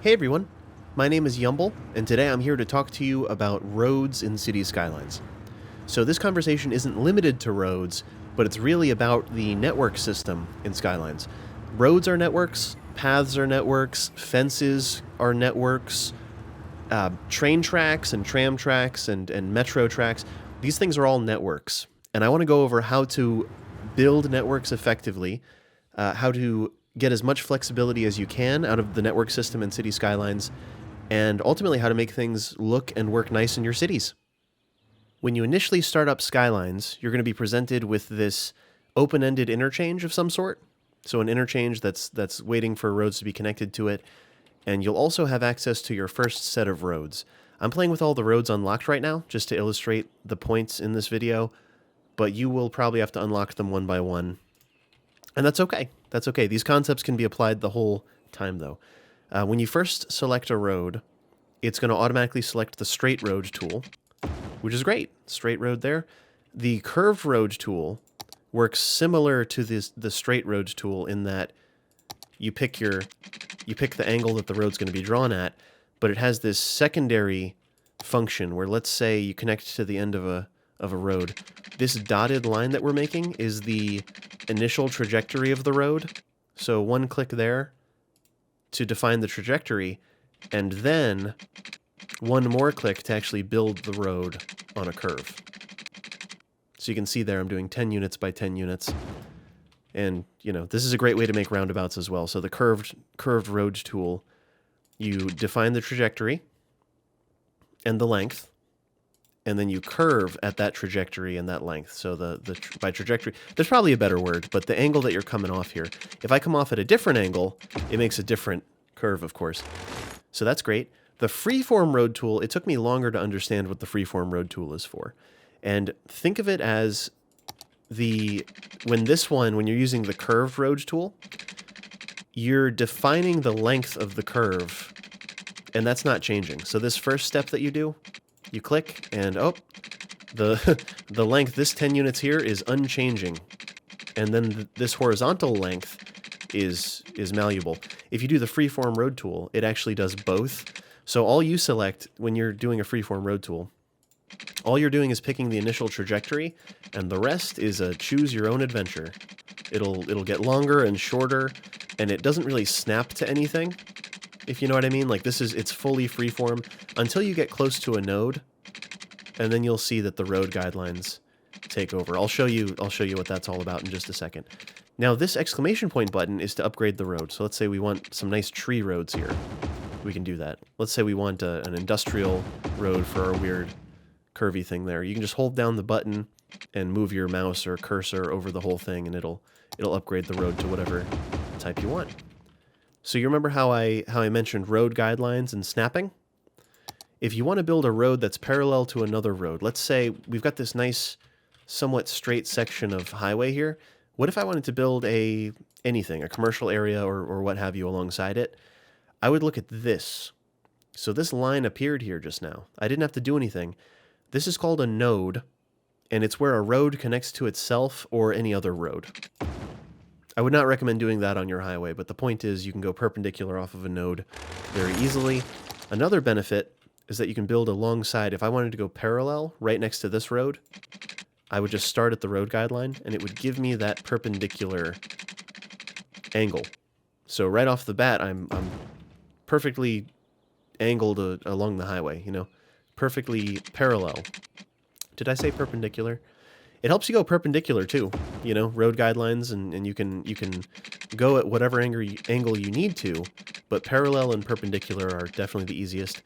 Hey everyone, my name is Yumble, and today I'm here to talk to you about roads in City Skylines. So this conversation isn't limited to roads, but it's really about the network system in Skylines. Roads are networks, paths are networks, fences are networks, train tracks and tram tracks and metro tracks. These things are all networks, and I want to go over how to build networks effectively, how to get as much flexibility as you can out of the network system in City Skylines, and ultimately how to make things look and work nice in your cities. When you initially start up Skylines, you're going to be presented with this open-ended interchange of some sort. So an interchange that's waiting for roads to be connected to it, and you'll also have access to your first set of roads. I'm playing with all the roads unlocked right now, just to illustrate the points in this video, but you will probably have to unlock them one by one. And that's okay. That's okay. These concepts can be applied the whole time, though. When you first select a road, it's going to automatically select the straight road tool, which is great. Straight road there. The curved road tool works similar to the straight road tool in that you pick the angle that the road's going to be drawn at, but it has this secondary function where, let's say you connect to the end of a road. This dotted line that we're making is the initial trajectory of the road. So one click there to define the trajectory, and then one more click to actually build the road on a curve. So you can see there I'm doing 10 units by 10 units. And, you know, this is a great way to make roundabouts as well. So the curved road tool, you define the trajectory and the length, and then you curve at that trajectory and that length. So by trajectory, there's probably a better word, but the angle that you're coming off here. If I come off at a different angle, it makes a different curve, of course. So that's great. The freeform road tool, it took me longer to understand what the freeform road tool is for. And think of it as when you're using the curved road tool, you're defining the length of the curve, and that's not changing. So this first step that you do, you click, and the length, this 10 units here, is unchanging. And then this horizontal length is malleable. If you do the freeform road tool, it actually does both. So all you select when you're doing a freeform road tool, all you're doing is picking the initial trajectory, and the rest is a choose your own adventure. It'll get longer and shorter, and it doesn't really snap to anything, if you know what I mean. Like it's fully freeform until you get close to a node, and then you'll see that the road guidelines take over. I'll show you what that's all about in just a second. Now this exclamation point button is to upgrade the road. So let's say we want some nice tree roads here. We can do that. Let's say we want an industrial road for our weird curvy thing there. You can just hold down the button and move your mouse or cursor over the whole thing, and it'll upgrade the road to whatever type you want. So you remember how I mentioned road guidelines and snapping? If you want to build a road that's parallel to another road, let's say we've got this nice, somewhat straight section of highway here. What if I wanted to build a commercial area or what have you alongside it? I would look at this. So this line appeared here just now. I didn't have to do anything. This is called a node, and it's where a road connects to itself or any other road. I would not recommend doing that on your highway, but the point is you can go perpendicular off of a node very easily. Another benefit is that you can build alongside. If I wanted to go parallel right next to this road, I would just start at the road guideline, and it would give me that perpendicular angle. So right off the bat, I'm perfectly angled along the highway, you know, perfectly parallel. Did I say perpendicular? It helps you go perpendicular too, you know, road guidelines, and you can go at whatever angle you need to, but parallel and perpendicular are definitely the easiest.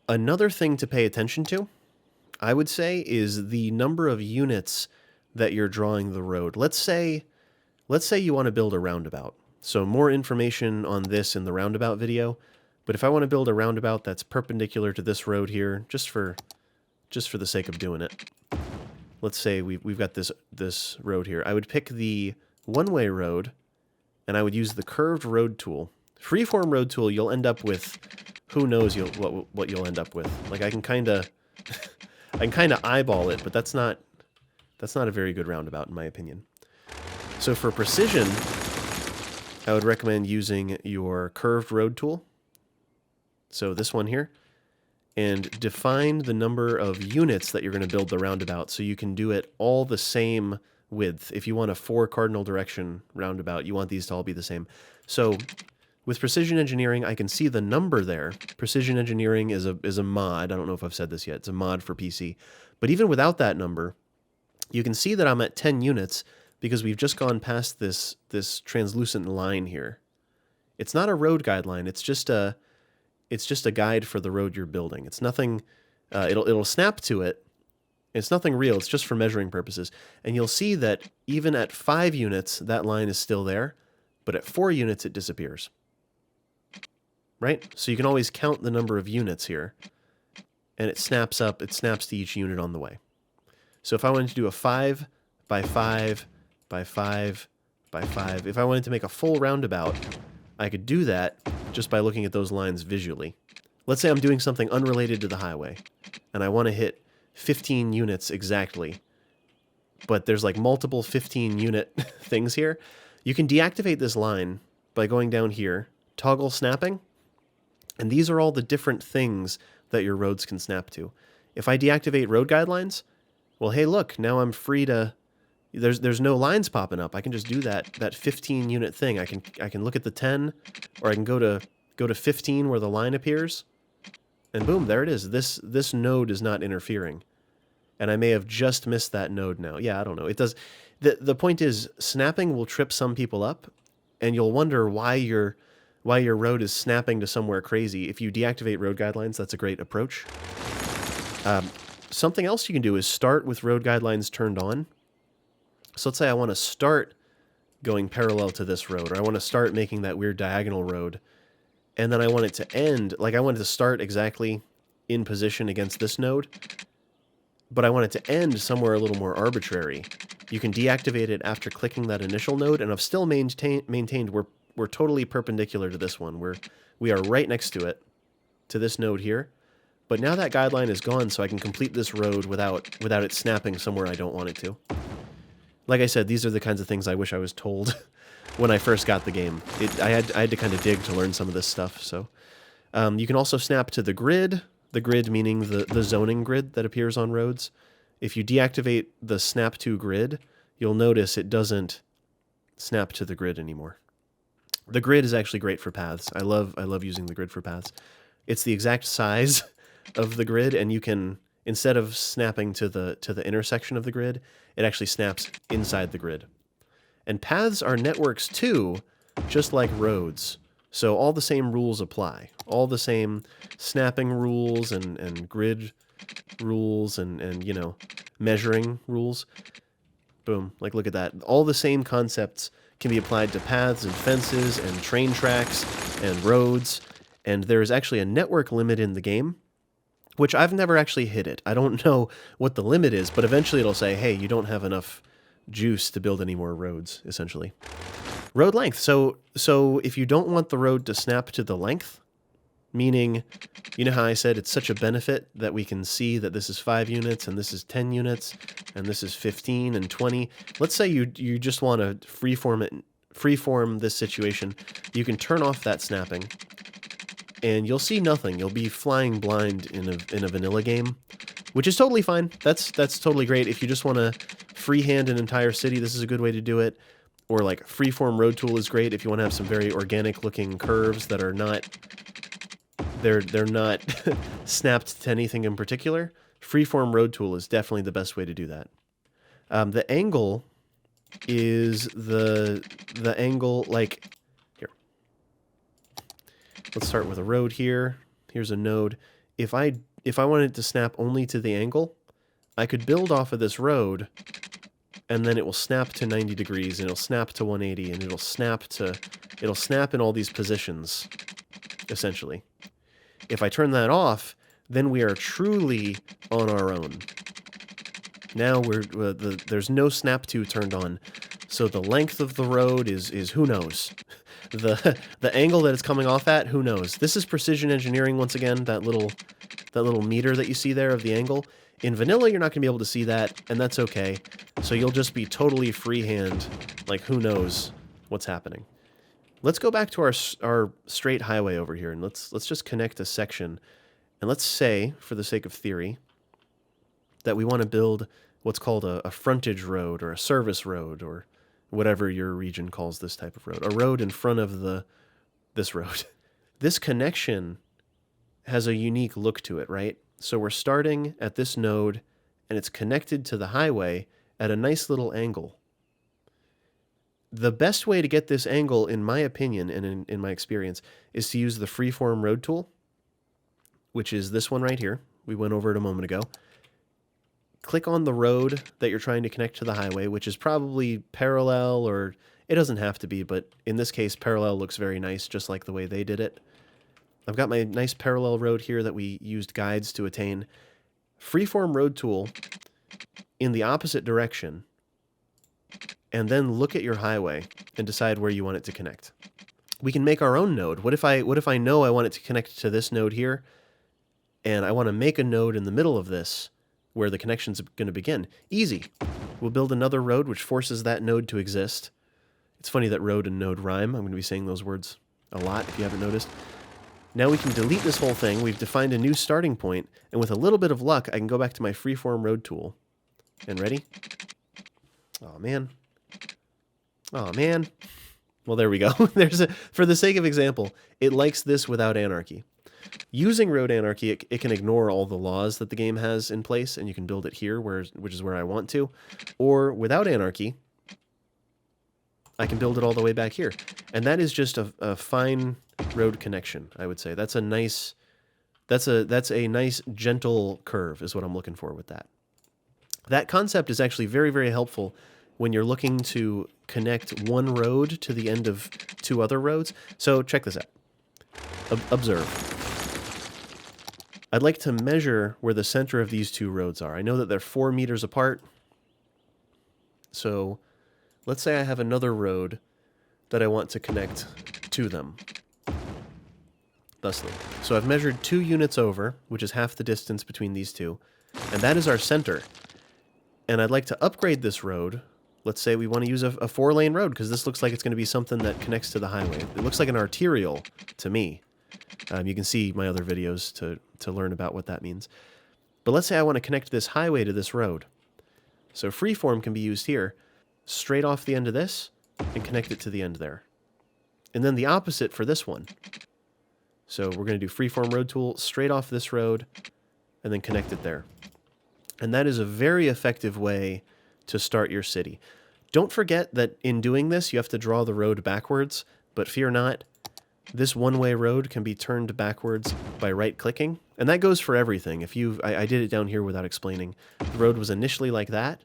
Another thing to pay attention to, I would say, is the number of units that you're drawing the road. Let's say you want to build a roundabout. So more information on this in the roundabout video, but if I want to build a roundabout that's perpendicular to this road here, just for the sake of doing it, let's say we've got this road here. I would pick the one-way road, and I would use the curved road tool. Freeform road tool, you'll end up with, who knows what you'll end up with. Like I can kind of eyeball it, but that's not a very good roundabout in my opinion. So for precision, I would recommend using your curved road tool. so this one here, and define the number of units that you're going to build the roundabout so you can do it all the same width. If you want a 4 cardinal direction roundabout, you want these to all be the same. So with precision engineering, I can see the number there. Precision engineering is a mod. I don't know if I've said this yet. It's a mod for PC. But even without that number, you can see that I'm at 10 units because we've just gone past this translucent line here. It's not a road guideline. It's just a guide for the road you're building. It's nothing. It'll snap to it. It's nothing real. It's just for measuring purposes. And you'll see that even at 5 units, that line is still there. But at 4 units, it disappears. Right? So you can always count the number of units here. And it snaps up. It snaps to each unit on the way. So if I wanted to do a 5 by 5 by 5 by 5, if I wanted to make a full roundabout, I could do that just by looking at those lines visually. Let's say I'm doing something unrelated to the highway, and I want to hit 15 units exactly, but there's like multiple 15 unit things here. You can deactivate this line by going down here, toggle snapping, and these are all the different things that your roads can snap to. If I deactivate road guidelines, well, hey, look, now I'm free to... There's no lines popping up. I can just do that 15 unit thing. I can look at the 10, or I can go to 15 where the line appears, and boom, there it is. This node is not interfering, and I may have just missed that node now. Yeah, I don't know. It does. The point is, snapping will trip some people up, and you'll wonder why your road is snapping to somewhere crazy. If you deactivate road guidelines, that's a great approach. Something else you can do is start with road guidelines turned on. So let's say I want to start going parallel to this road, or I want to start making that weird diagonal road, and then I want it to end, like I want it to start exactly in position against this node, but I want it to end somewhere a little more arbitrary. You can deactivate it after clicking that initial node, and I've still maintained we're totally perpendicular to this one. We are right next to it, to this node here, but now that guideline is gone, so I can complete this road without it snapping somewhere I don't want it to. Like I said, these are the kinds of things I wish I was told when I first got the game. I had to kind of dig to learn some of this stuff. So you can also snap to the grid meaning the zoning grid that appears on roads. If you deactivate the snap to grid, you'll notice it doesn't snap to the grid anymore. The grid is actually great for paths. I love using the grid for paths. It's the exact size of the grid, and you can, instead of snapping to the intersection of the grid, it actually snaps inside the grid. And paths are networks too, just like roads. So all the same rules apply. All the same snapping rules and grid rules and you know, measuring rules. Boom, like look at that. All the same concepts can be applied to paths and fences and train tracks and roads. And there is actually a network limit in the game, which I've never actually hit it. I don't know what the limit is, but eventually it'll say, hey, you don't have enough juice to build any more roads, essentially. Road length. So if you don't want the road to snap to the length, meaning, you know how I said it's such a benefit that we can see that this is 5 units and this is 10 units and this is 15 and 20. Let's say you just want to freeform this situation. You can turn off that snapping, and you'll see nothing. You'll be flying blind in a vanilla game, which is totally fine. That's totally great. If you just want to freehand an entire city, this is a good way to do it. Or like freeform road tool is great if you want to have some very organic looking curves that are not they're not snapped to anything in particular. Freeform road tool is definitely the best way to do that. The angle is the angle, like here. Let's start with a road here. Here's a node. If I wanted to snap only to the angle, I could build off of this road, and then it will snap to 90 degrees, and it'll snap to 180, and it'll snap in all these positions, essentially. If I turn that off, then we are truly on our own. Now there's no snap to turned on, so the length of the road is who knows. The angle that it's coming off at, who knows. This is precision engineering once again. That little meter that you see there of the angle. In vanilla, you're not going to be able to see that, and that's okay. So you'll just be totally freehand, like who knows what's happening. Let's go back to our straight highway over here, and let's just connect a section. And let's say, for the sake of theory, that we want to build what's called a frontage road or a service road or whatever your region calls this type of road. A road in front of this road. This connection has a unique look to it, right? So we're starting at this node, and it's connected to the highway at a nice little angle. The best way to get this angle, in my opinion and in my experience, is to use the freeform road tool, which is this one right here. We went over it a moment ago. Click on the road that you're trying to connect to the highway, which is probably parallel, or it doesn't have to be, but in this case, parallel looks very nice, just like the way they did it. I've got my nice parallel road here that we used guides to attain. Freeform road tool in the opposite direction, and then look at your highway and decide where you want it to connect. We can make our own node. What if I know I want it to connect to this node here, and I want to make a node in the middle of this where the connection's going to begin? Easy. We'll build another road which forces that node to exist. It's funny that road and node rhyme. I'm going to be saying those words a lot if you haven't noticed. Now we can delete this whole thing. We've defined a new starting point, and with a little bit of luck, I can go back to my freeform road tool. And ready? Oh, man. Oh, man. Well, there we go. For the sake of example, it likes this without anarchy. Using road anarchy, it can ignore all the laws that the game has in place, and you can build it here, which is where I want to. Or without anarchy, I can build it all the way back here. And that is just a fine road connection, I would say. That's a nice gentle curve is what I'm looking for with that. That concept is actually very, very helpful when you're looking to connect one road to the end of two other roads. So check this out. Observe. I'd like to measure where the center of these two roads are. I know that they're 4 meters apart. So let's say I have another road that I want to connect to them. Thusly. So I've measured 2 units over, which is half the distance between these two. And that is our center. And I'd like to upgrade this road. Let's say we want to use a 4-lane road, because this looks like it's going to be something that connects to the highway. It looks like an arterial to me. You can see my other videos to learn about what that means. But let's say I want to connect this highway to this road. So freeform can be used here, straight off the end of this, and connect it to the end there. And then the opposite for this one. So we're going to do freeform road tool, straight off this road, and then connect it there. And that is a very effective way to start your city. Don't forget that in doing this, you have to draw the road backwards, but fear not. This one-way road can be turned backwards by right-clicking, and that goes for everything. I did it down here without explaining. The road was initially like that.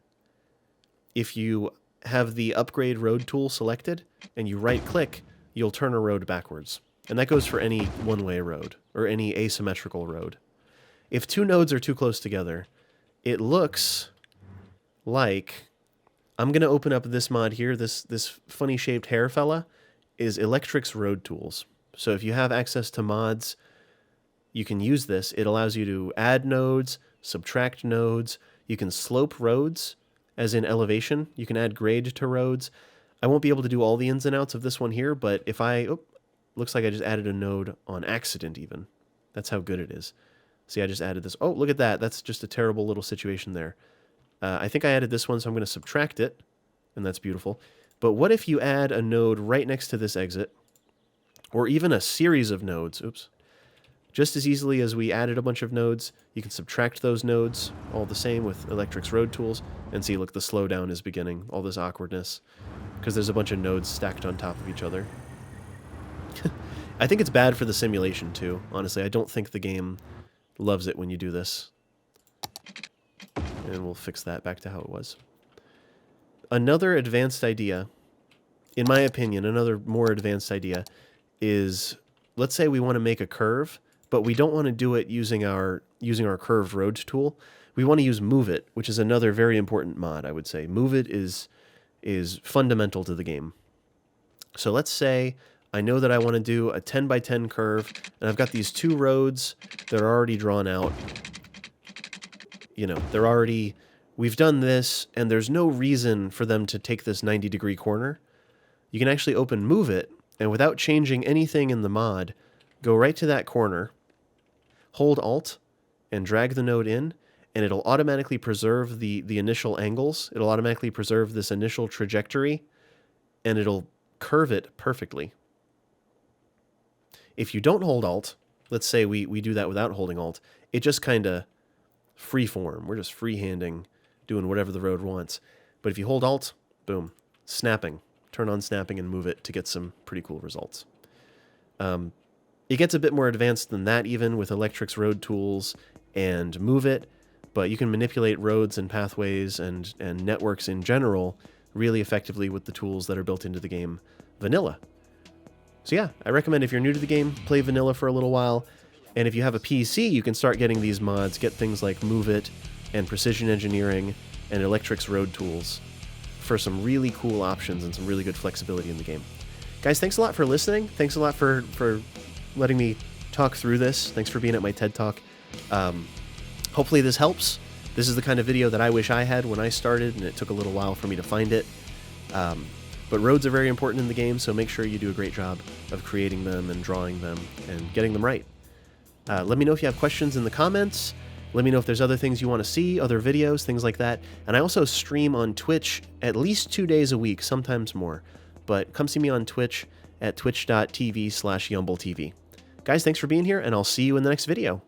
If you have the upgrade road tool selected and you right-click, you'll turn a road backwards. And that goes for any one-way road or any asymmetrical road. If two nodes are too close together, it looks like... I'm going to open up this mod here. This funny-shaped hair fella is Electric's Road Tools. So if you have access to mods, you can use this. It allows you to add nodes, subtract nodes. You can slope roads, as in elevation. You can add grade to roads. I won't be able to do all the ins and outs of this one here, but if I... Oh, looks like I just added a node on accident even. That's how good it is. See, I just added this. Oh, look at that. That's just a terrible little situation there. I think I added this one, so I'm going to subtract it, and that's beautiful. But what if you add a node right next to this exit, or even a series of nodes? Oops. Just as easily as we added a bunch of nodes, you can subtract those nodes all the same with Electric's Road Tools, and see, look, the slowdown is beginning, all this awkwardness, because there's a bunch of nodes stacked on top of each other. I think it's bad for the simulation, too, honestly. I don't think the game loves it when you do this. And we'll fix that back to how it was. Another advanced idea, in my opinion, another more advanced idea is, let's say we want to make a curve, but we don't want to do it using our curved road tool. We want to use Move It, which is another very important mod, I would say. Move It is fundamental to the game. So let's say I know that I want to do a 10 by 10 curve, and I've got these two roads that are already drawn out. You know, they're already... We've done this, and there's no reason for them to take this 90-degree corner. You can actually open Move It, And without changing anything in the mod, go right to that corner, hold Alt, and drag the node in, and it'll automatically preserve the initial angles. It'll automatically preserve this initial trajectory, and it'll curve it perfectly. If you don't hold Alt, let's say we do that without holding Alt, it just kind of freeform. We're just freehanding, doing whatever the road wants. But if you hold Alt, boom, snapping. Turn on snapping and move it to get some pretty cool results. It gets a bit more advanced than that even with Electric's road tools and Move It, but you can manipulate roads and pathways and networks in general really effectively with the tools that are built into the game vanilla. So yeah, I recommend if you're new to the game, play vanilla for a little while, and if you have a PC, you can start getting these mods, get things like Move It and Precision Engineering and Electric's road tools for some really cool options and some really good flexibility in the game. Guys, thanks a lot for listening. Thanks a lot for letting me talk through this. Thanks for being at my TED Talk. Hopefully this helps. This is the kind of video that I wish I had when I started, and it took a little while for me to find it. But roads are very important in the game, so make sure you do a great job of creating them and drawing them and getting them right. Let me know if you have questions in the comments. Let me know if there's other things you want to see, other videos, things like that. And I also stream on Twitch at least 2 days a week, sometimes more. But come see me on Twitch at twitch.tv/YumbleTV. Guys, thanks for being here, and I'll see you in the next video.